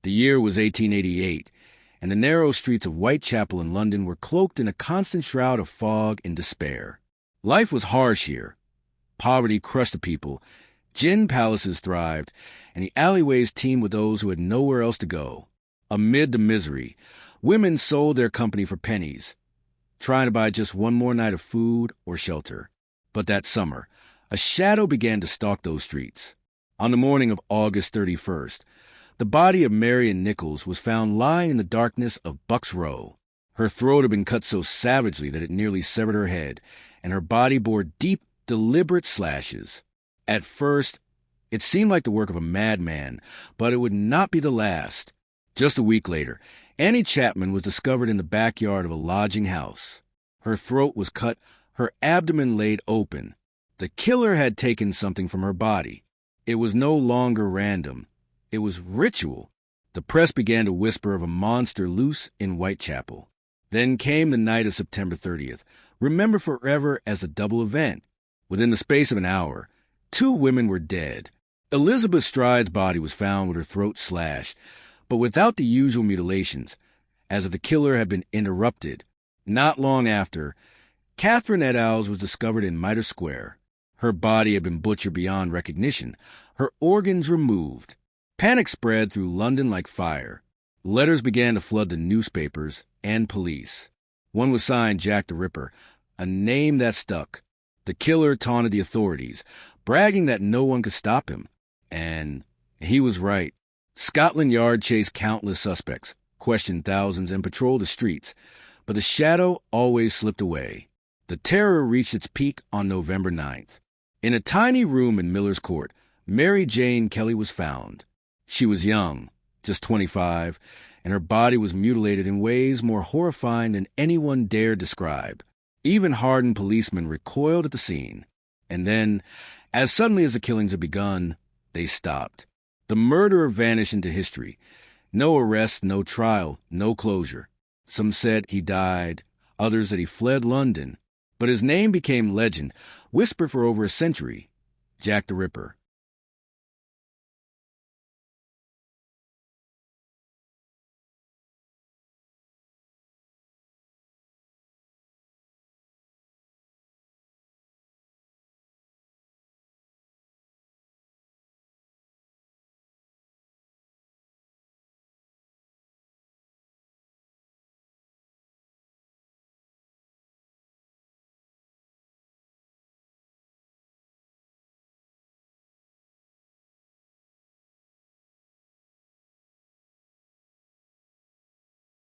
The year was 1888, and the narrow streets of Whitechapel in London were cloaked in a constant shroud of fog and despair. Life was harsh here. Poverty crushed the people, gin palaces thrived, and the alleyways teemed with those who had nowhere else to go. Amid the misery, women sold their company for pennies, trying to buy just one more night of food or shelter. But that summer, a shadow began to stalk those streets. On the morning of August 31st, the body of Marion Nichols was found lying in the darkness of Buck's Row. Her throat had been cut so savagely that it nearly severed her head, and her body bore deep, deliberate slashes. At first, it seemed like the work of a madman, but it would not be the last. Just a week later, Annie Chapman was discovered in the backyard of a lodging house. Her throat was cut, her abdomen laid open. The killer had taken something from her body. It was no longer random. It was ritual. The press began to whisper of a monster loose in Whitechapel. Then came the night of September 30th, remembered forever as a double event. Within the space of an hour, 2 women were dead. Elizabeth Stride's body was found with her throat slashed, but without the usual mutilations, as if the killer had been interrupted. Not long after, Catherine et al.'s was discovered in Mitre Square. Her body had been butchered beyond recognition, her organs removed. Panic spread through London like fire. Letters began to flood the newspapers and police. One was signed Jack the Ripper, a name that stuck. The killer taunted the authorities, bragging that no one could stop him. And he was right. Scotland Yard chased countless suspects, questioned thousands, and patrolled the streets. But the shadow always slipped away. The terror reached its peak on November 9th. In a tiny room in Miller's Court, Mary Jane Kelly was found. She was young, just 25, and her body was mutilated in ways more horrifying than anyone dared describe. Even hardened policemen recoiled at the scene. And then, as suddenly as the killings had begun, they stopped. The murderer vanished into history. No arrest, no trial, no closure. Some said he died, others that he fled London. But his name became legend, whispered for over a century. Jack the Ripper.